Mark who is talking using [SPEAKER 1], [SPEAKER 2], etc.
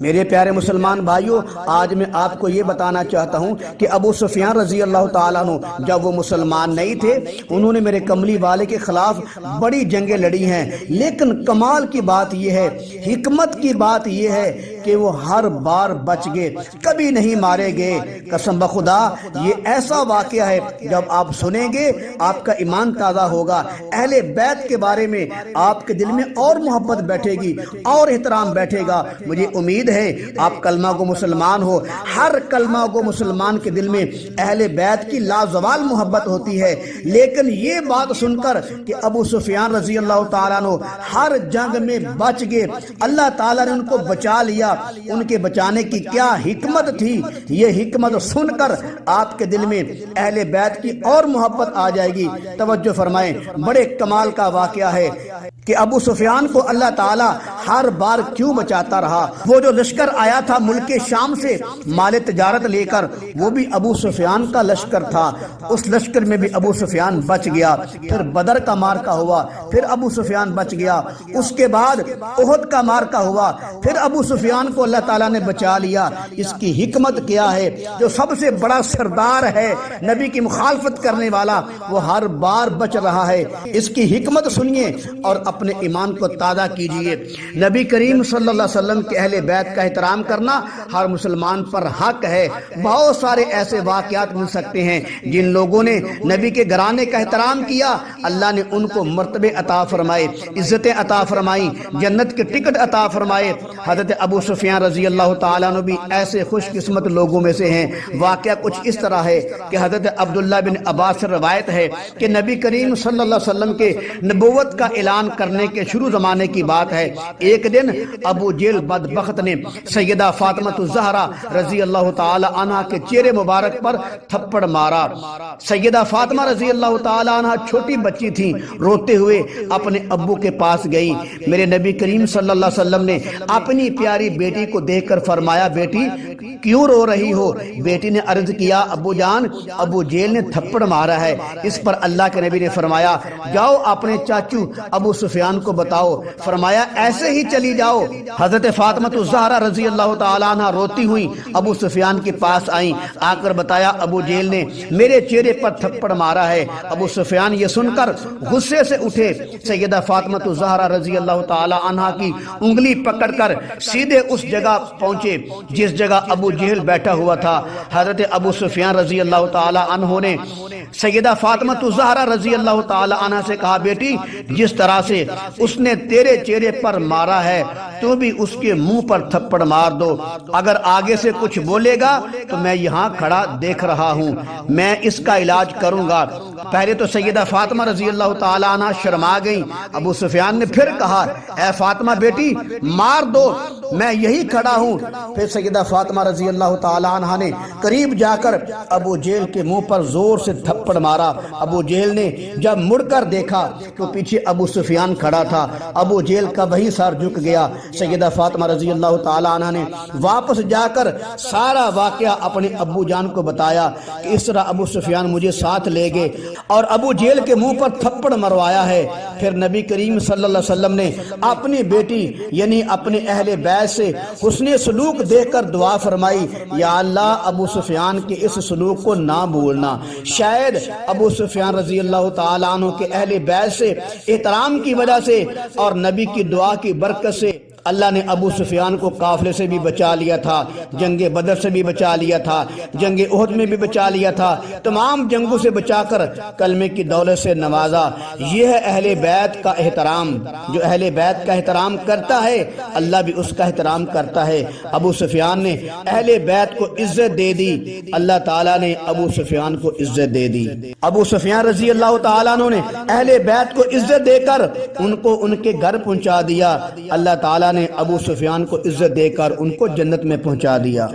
[SPEAKER 1] میرے پیارے مسلمان بھائیوں، آج میں آپ کو یہ بتانا چاہتا ہوں کہ ابو سفیان رضی اللہ تعالیٰ عنہ جب وہ مسلمان نہیں تھے، انہوں نے میرے کملی والے کے خلاف بڑی جنگیں لڑی ہیں، لیکن کمال کی بات یہ ہے، حکمت کی بات یہ ہے کہ وہ ہر بار بچ گئے، کبھی نہیں مارے گئے۔ قسم بخدا یہ ایسا واقعہ ہے، جب آپ سنیں گے آپ کا ایمان تازہ ہوگا، اہل بیت کے بارے میں آپ کے دل میں اور محبت بیٹھے گی اور احترام بیٹھے گا۔ مجھے امید ہے آپ کلمہ گو مسلمان ہو، ہر کلمہ گو مسلمان کے دل میں اہل بیت کی لازوال محبت ہوتی ہے، لیکن یہ بات سن کر کہ ابو سفیان رضی اللہ تعالیٰ عنہ ہر جنگ میں بچ گئے، اللہ تعالیٰ نے ان کو بچا لیا، ان کے بچانے کی کیا حکمت تھی، یہ حکمت سن کر آپ کے دل میں اہل بیت کی اور محبت آ جائے گی۔ توجہ فرمائیں، بڑے کمال کا واقعہ ہے کہ ابو سفیان کو اللہ تعالیٰ ہر بار کیوں بچاتا رہا۔ وہ جو لشکر آیا تھا ملک شام سے مال تجارت لے کر، وہ بھی ابو سفیان کا لشکر تھا، اس لشکر میں بھی ابو سفیان بچ گیا۔ پھر بدر کا مارکا ہوا، پھر ابو سفیان بچ گیا۔ اس کے بعد احد کا مارکا ہوا، پھر ابو سفیان کو اللہ تعالیٰ نے بچا لیا۔ اس کی حکمت کیا ہے؟ جو سب سے بڑا سردار ہے، نبی کی مخالفت کرنے والا، وہ ہر بار بچ رہا ہے۔ اس کی حکمت سنیے اور اپنے ایمان کو تازہ کیجئے۔ نبی کریم صلی اللہ علیہ وسلم کے اہل بیت کا احترام کرنا ہر مسلمان پر حق ہے۔ بہت سارے ایسے واقعات مل سکتے ہیں جن لوگوں نے نبی کے گھرانے کا احترام کیا، اللہ نے ان کو مرتبے عطا فرمائے، عزتیں عطا فرمائیں، جنت کے ٹکٹ عطا فرمائے۔ حضرت ابو سفیان رضی اللہ تعالیٰ عنہ بھی ایسے خوش قسمت لوگوں میں سے ہیں۔ واقعہ کچھ اس طرح ہے کہ حضرت عبداللہ بن عباس سے روایت ہے کہ نبی کریم صلی اللہ علیہ وسلم کے نبوت کا اعلان کرنے کے شروع زمانے کی بات ہے۔ ایک دن ابو جہل بدبخت نے سیدہ فاطمہ الزہرا رضی اللہ تعالی عنہ کے چہرے مبارک پر تھپڑ مارا۔ سیدہ فاطمہ رضی اللہ تعالی عنہ چھوٹی بچی تھی، روتے ہوئے اپنے ابو کے پاس گئی۔ میرے نبی کریم صلی اللہ علیہ وسلم نے اپنی پیاری بیٹی کو دیکھ کر فرمایا، بیٹی کیوں رو رہی ہو؟ بیٹی نے عرض کیا، ابو جان، ابو جہل نے تھپڑ مارا ہے۔ اس پر اللہ کے نبی نے فرمایا، جاؤ اپنے چاچو ابو سفیان کو بتاؤ۔ فرمایا ایسے ہی چلی جاؤ۔ حضرت فاطمہ الزہرا رضی اللہ تعالی عنہ روتی ہوئی ابو سفیان کے پاس آئیں، آ کر بتایا ابو جہل نے میرے چہرے پر تھپڑ مارا ہے۔ ابو سفیان یہ سن کر غصے سے اٹھے، سیدہ فاطمہ الزہرا رضی اللہ تعالی عنہ کی انگلی پکڑ کر سیدھے اس جگہ پہنچے جس جگہ ابو جہل بیٹھا ہوا تھا۔ حضرت ابو سفیان رضی اللہ تعالی عنہ نے سیدہ فاطمہ الزہرا رضی اللہ تعالی عنہ سے کہا، بیٹی جس طرح سے اس نے تیرے چہرے پر مارا ہے تو بھی اس کے منہ پر تھپڑ مار دو، اگر آگے سے کچھ بولے گا تو میں یہاں کھڑا دیکھ رہا ہوں، میں اس کا علاج کروں گا۔ پہلے تو سیدہ فاطمہ رضی اللہ تعالی عنہ شرما گئیں۔ ابو سفیان نے پھر کہا، اے فاطمہ بیٹی مار دو، میں یہی کھڑا ہوں۔ پھر سیدہ فاطمہ رضی اللہ تعالی عنہ نے قریب جا کر ابو جہل کے منہ پر زور سے تھپڑ مارا۔ ابو جہل نے جب مڑ کر دیکھا تو پیچھے ابو سفیان کھڑا تھا۔ ابو جہل کا وہی سر جھک گیا۔ سیدہ فاطمہ رضی اللہ تعالی عنہ نے واپس جا کر سارا واقعہ اپنے ابو جان کو بتایا کہ اس طرح ابو سفیان مجھے ساتھ لے گئے اور ابو جہل کے منہ پر تھپڑ مروایا ہے۔ پھر نبی کریم صلی اللہ علیہ وسلم نے اپنی بیٹی یعنی اپنے اہل بیت سے حسن سلوک دیکھ کر دعا فرمائی، یا اللہ ابو سفیان کے اس سلوک کو نہ بھولنا۔ شاید ابو سفیان رضی اللہ تعالی عنہ کے اہل بیت سے احترام کی وجہ سے اور نبی کی دعا کی برکت سے اللہ نے ابو سفیان کو قافلے سے بھی بچا لیا تھا، جنگ بدر سے بھی بچا لیا تھا، جنگ احد میں بھی بچا لیا تھا، تمام جنگوں سے بچا کر کلمے کی دولت سے نوازا۔ یہ ہے اہل بیت کا احترام۔ جو اہل بیت کا احترام کرتا ہے اللہ بھی اس کا احترام کرتا ہے۔ ابو سفیان نے اہل بیت کو عزت دے دی، اللہ تعالیٰ نے ابو سفیان کو عزت دے دی۔ ابو سفیان رضی اللہ تعالیٰ عنہ نے اہل بیت کو عزت دے کر ان کو ان کے گھر پہنچا دیا، اللہ تعالیٰ نے ابو سفیان کو عزت دے کر ان کو جنت میں پہنچا دیا۔